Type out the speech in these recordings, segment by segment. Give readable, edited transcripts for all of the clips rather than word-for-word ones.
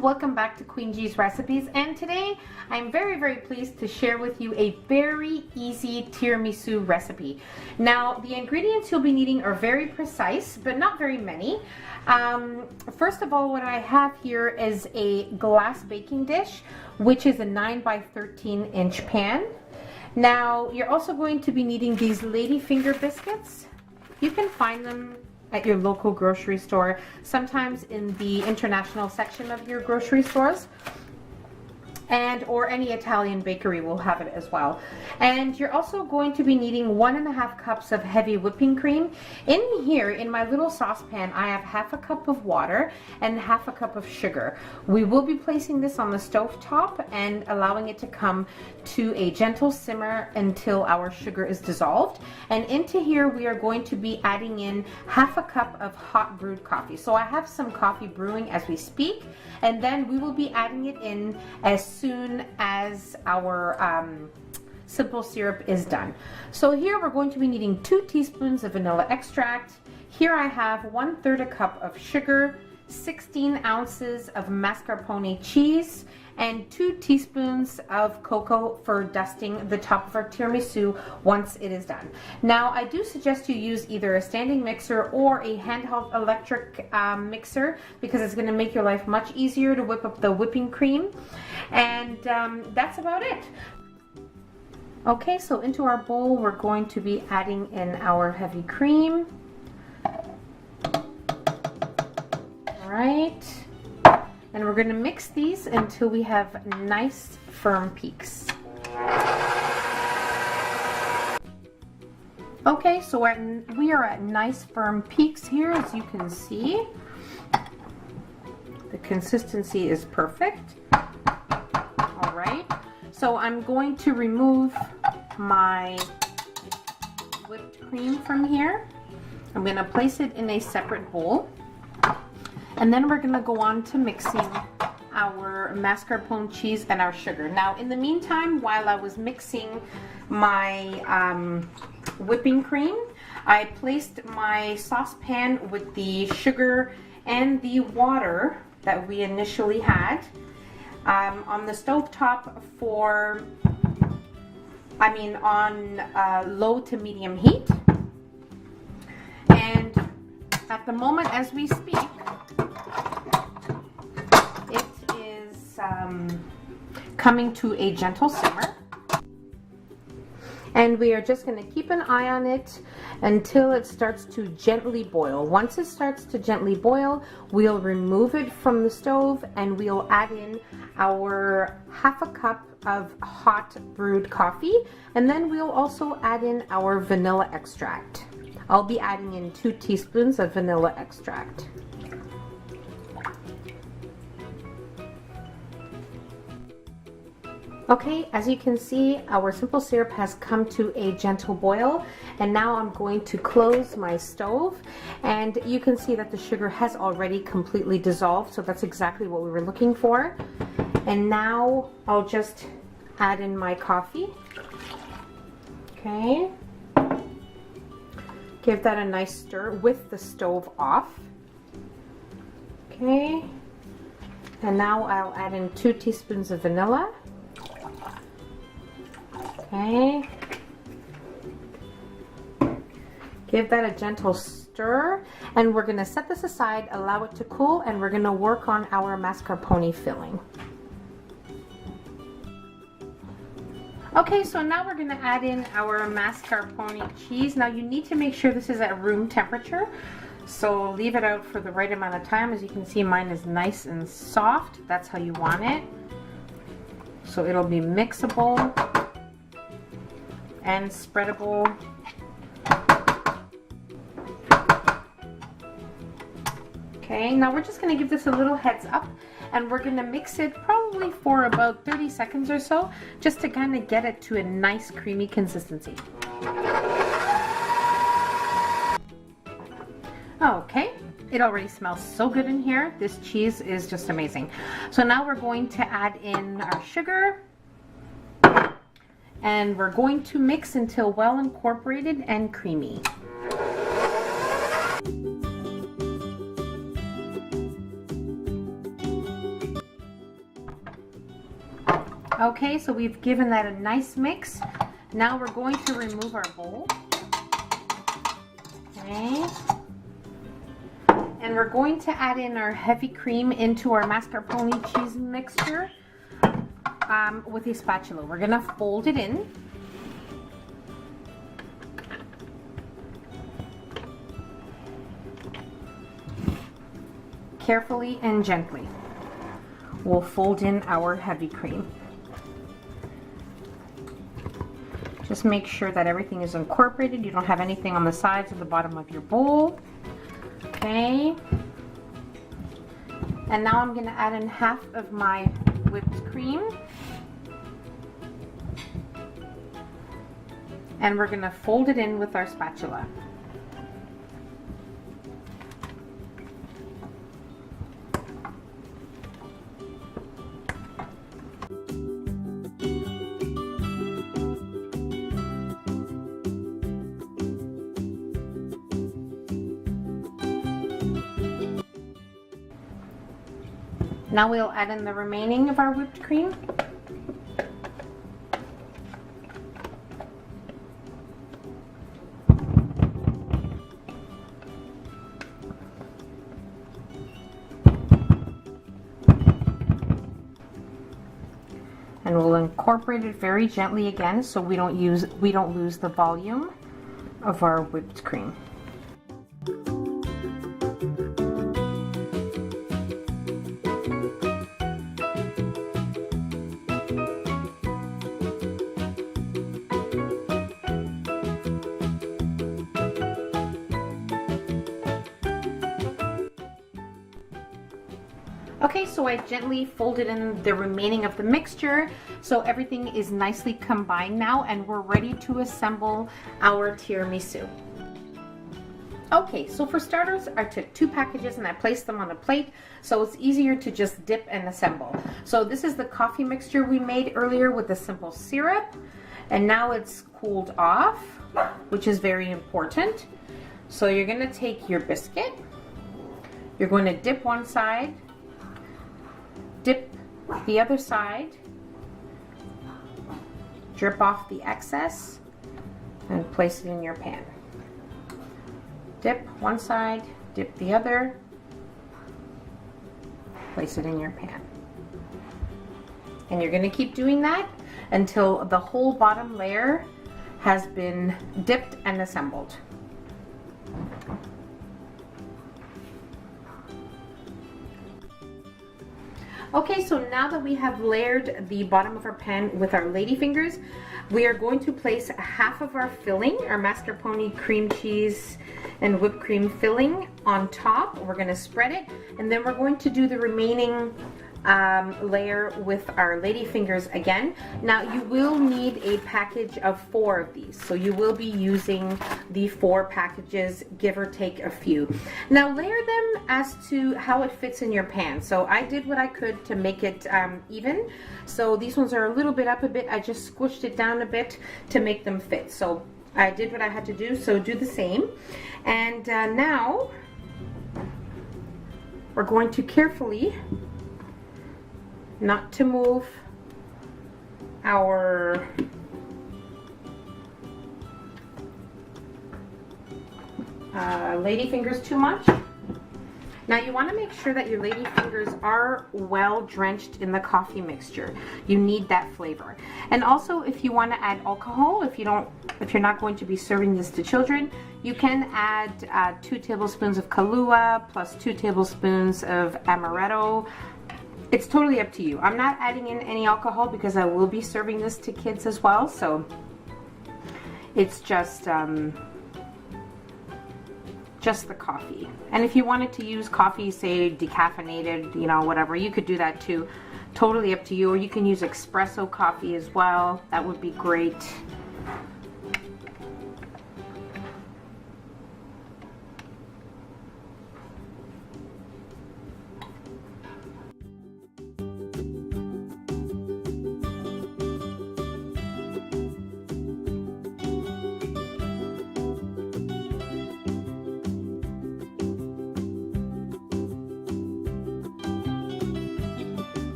everyone, welcome back to Queen G's Recipes, and today I'm very pleased to share with you a very easy tiramisu recipe. Now the ingredients you'll be needing are very precise but not very many. First of all, what I have here is a glass baking dish, which is a 9 by 13 inch pan. Now you're also going to be needing these ladyfinger biscuits. You can find them at your local grocery store, sometimes in the international section of your grocery stores, or any Italian bakery will have it as well. And you're also going to be needing 1.5 cups of heavy whipping cream. In here, in my little saucepan, I have 1/2 cup of water and 1/2 cup of sugar. We will be placing this on the stove top and allowing it to come to a gentle simmer until our sugar is dissolved. And into here, we are going to be adding in 1/2 cup of hot brewed coffee. So I have some coffee brewing as we speak, and then we will be adding it in as soon as our simple syrup is done. So here we're going to be needing 2 teaspoons of vanilla extract. Here I have 1/3 cup of sugar, 16 ounces of mascarpone cheese, and 2 teaspoons of cocoa for dusting the top of our tiramisu once it is done. Now I do suggest you use either a standing mixer or a handheld electric mixer, because it's going to make your life much easier to whip up the whipping cream. And that's about it. Okay, so into our bowl we're going to be adding in our heavy cream. Alright, and we're going to mix these until we have nice firm peaks. Okay, so we are at nice firm peaks here, as you can see. The consistency is perfect. Alright, so I'm going to remove my whipped cream from here. I'm going to place it in a separate bowl. And then we're going to go on to mixing our mascarpone cheese and our sugar. Now in the meantime, while I was mixing my whipping cream, I placed my saucepan with the sugar and the water that we initially had on the stove top on low to medium heat. And at the moment as we speak, it is coming to a gentle simmer, and we are just going to keep an eye on it until it starts to gently boil. Once it starts to gently boil, we'll remove it from the stove and we'll add in our 1/2 cup of hot brewed coffee, and then we'll also add in our vanilla extract. I'll be adding in 2 teaspoons of vanilla extract. Okay, as you can see, our simple syrup has come to a gentle boil, and now I'm going to close my stove, and you can see that the sugar has already completely dissolved, so that's exactly what we were looking for. And now I'll just add in my coffee. Okay. Give that a nice stir with the stove off. Okay. And now I'll add in 2 teaspoons of vanilla. Okay. Give that a gentle stir, and we're going to set this aside, allow it to cool, and we're going to work on our mascarpone filling. Okay, so now we're going to add in our mascarpone cheese. Now you need to make sure this is at room temperature, so leave it out for the right amount of time. As you can see, mine is nice and soft. That's how you want it. So it'll be mixable and spreadable. Okay, now we're just going to give this a little heads up, and we're going to mix it probably for about 30 seconds or so, just to kind of get it to a nice creamy consistency. Okay, it already smells so good in here. This cheese is just amazing. So now we're going to add in our sugar, and we're going to mix until well incorporated and creamy. Okay, so we've given that a nice mix. Now we're going to remove our bowl. Okay. And we're going to add in our heavy cream into our mascarpone cheese mixture with a spatula. We're gonna fold it in. Carefully and gently. We'll fold in our heavy cream. Just make sure that everything is incorporated. You don't have anything on the sides or the bottom of your bowl. Okay. And now I'm going to add in half of my whipped cream. And we're going to fold it in with our spatula. Now we'll add in the remaining of our whipped cream. And we'll incorporate it very gently again so we don't lose the volume of our whipped cream. Okay, so I gently folded in the remaining of the mixture, so everything is nicely combined now, and we're ready to assemble our tiramisu. Okay, so for starters, I took 2 packages and I placed them on a plate, so it's easier to just dip and assemble. So this is the coffee mixture we made earlier with the simple syrup, and now it's cooled off, which is very important. So you're going to take your biscuit, you're going to dip one side, dip the other side, drip off the excess, and place it in your pan. Dip one side, dip the other, place it in your pan. And you're going to keep doing that until the whole bottom layer has been dipped and assembled. Okay, so now that we have layered the bottom of our pan with our lady fingers, we are going to place half of our filling, our mascarpone cream cheese and whipped cream filling on top. We're going to spread it, and then we're going to do the remaining layer with our lady fingers again. Now you will need a package of 4 of these, so you will be using the 4 packages, give or take a few. Now layer them as to how it fits in your pan. So I did what I could to make it even. So these ones are a little bit up a bit. I just squished it down a bit to make them fit. So I did what I had to do, so do the same. And now we're going to carefully, not to move our lady fingers too much. Now you want to make sure that your lady fingers are well drenched in the coffee mixture. You need that flavor. And also, if you want to add alcohol, if you're not going to be serving this to children, you can add 2 tablespoons of Kahlua plus 2 tablespoons of amaretto. It's totally up to you. I'm not adding in any alcohol because I will be serving this to kids as well, so it's just the coffee. And if you wanted to use coffee, say decaffeinated, you know, whatever, you could do that too. Totally up to you. Or you can use espresso coffee as well. That would be great.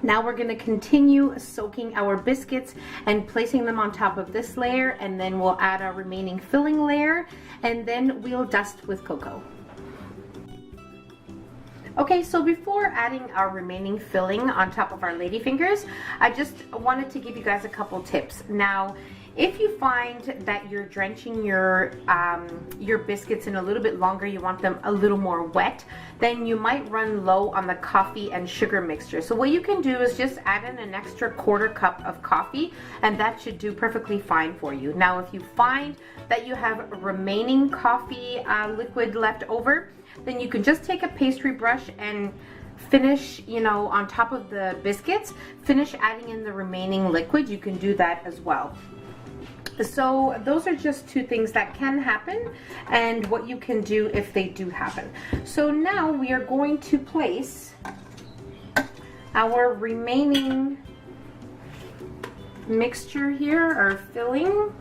Now we're going to continue soaking our biscuits and placing them on top of this layer, and then we'll add our remaining filling layer, and then we'll dust with cocoa. Okay, so before adding our remaining filling on top of our ladyfingers, I just wanted to give you guys a couple tips. Now, if you find that you're drenching your biscuits in a little bit longer, you want them a little more wet, then you might run low on the coffee and sugar mixture. So what you can do is just add in an extra quarter cup of coffee, and that should do perfectly fine for you. Now, if you find that you have remaining coffee liquid left over, then you can just take a pastry brush and finish, on top of the biscuits, finish adding in the remaining liquid. You can do that as well. So those are just two things that can happen and what you can do if they do happen. So now we are going to place our remaining mixture here, our filling.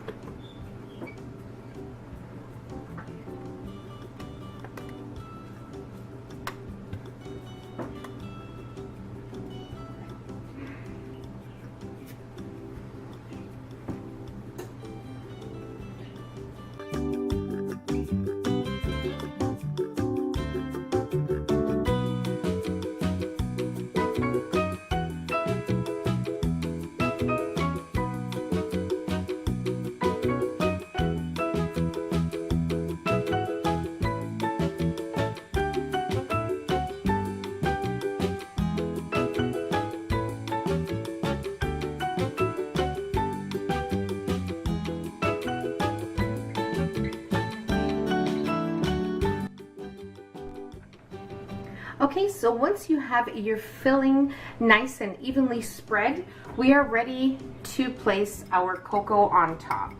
Okay, so once you have your filling nice and evenly spread, we are ready to place our cocoa on top.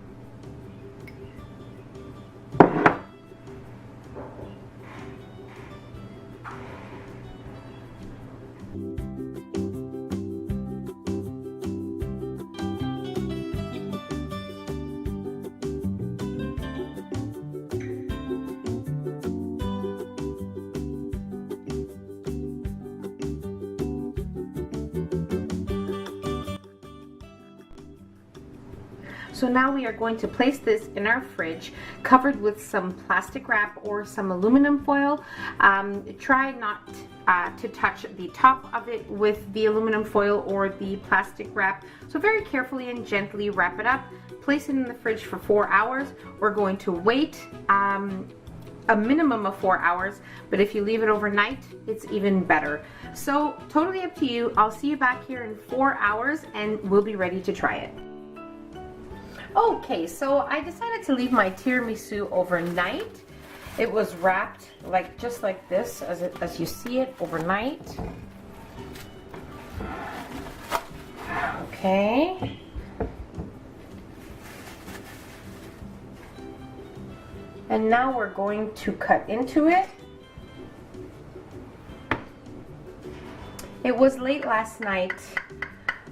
So now we are going to place this in our fridge covered with some plastic wrap or some aluminum foil. Try not to touch the top of it with the aluminum foil or the plastic wrap. So very carefully and gently wrap it up, place it in the fridge for 4 hours. We're going to wait a minimum of 4 hours, but if you leave it overnight, it's even better. So totally up to you. I'll see you back here in 4 hours and we'll be ready to try it. Okay, so I decided to leave my tiramisu overnight. It was wrapped just like this, as you see it, overnight. Okay. And now we're going to cut into it. It was late last night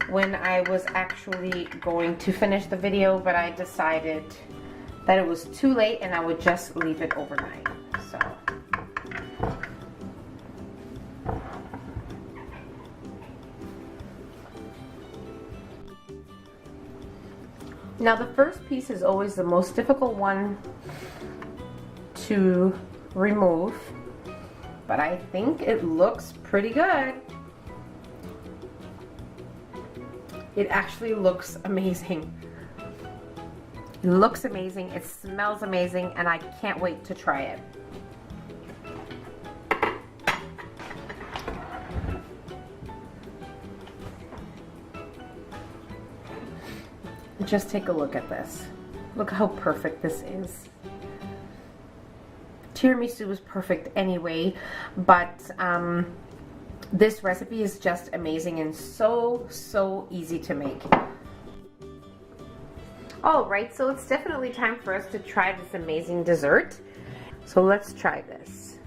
when I was actually going to finish the video, but I decided that it was too late and I would just leave it overnight. So now the first piece is always the most difficult one to remove, but I think it looks pretty good. It actually looks amazing. It looks amazing, it smells amazing, and I can't wait to try it. Just take a look at this. Look how perfect this is. Tiramisu is perfect anyway, but this recipe is just amazing and so easy to make. Alright, so it's definitely time for us to try this amazing dessert. So let's try this.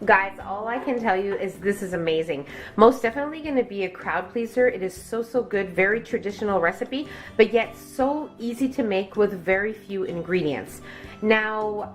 Guys, all I can tell you is this is amazing. Most definitely going to be a crowd pleaser. It is so good, very traditional recipe, but yet so easy to make with very few ingredients. Now,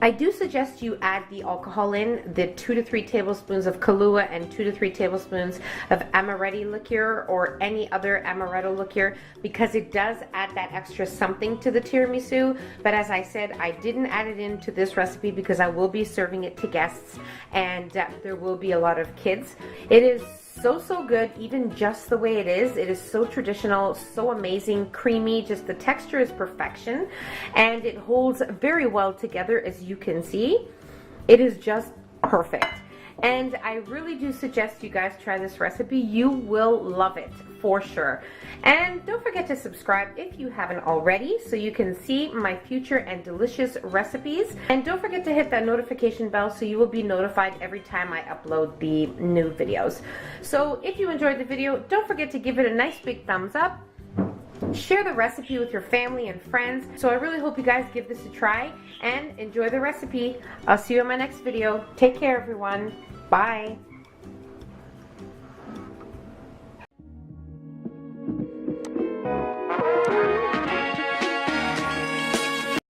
I do suggest you add the alcohol in, the 2 to 3 tablespoons of Kahlua and 2 to 3 tablespoons of amaretti liqueur or any other amaretto liqueur, because it does add that extra something to the tiramisu. But as I said, I didn't add it into this recipe because I will be serving it to guests, and there will be a lot of kids. It is so good, even just the way it is. It is so traditional, so amazing, creamy, just the texture is perfection, and it holds very well together. As you can see, it is just perfect. And I really do suggest you guys try this recipe. You will love it for sure. And don't forget to subscribe if you haven't already, so you can see my future and delicious recipes. And don't forget to hit that notification bell so you will be notified every time I upload the new videos. So if you enjoyed the video, don't forget to give it a nice big thumbs up. Share the recipe with your family and friends. So I really hope you guys give this a try and enjoy the recipe. I'll see you in my next video. Take care, everyone. Bye.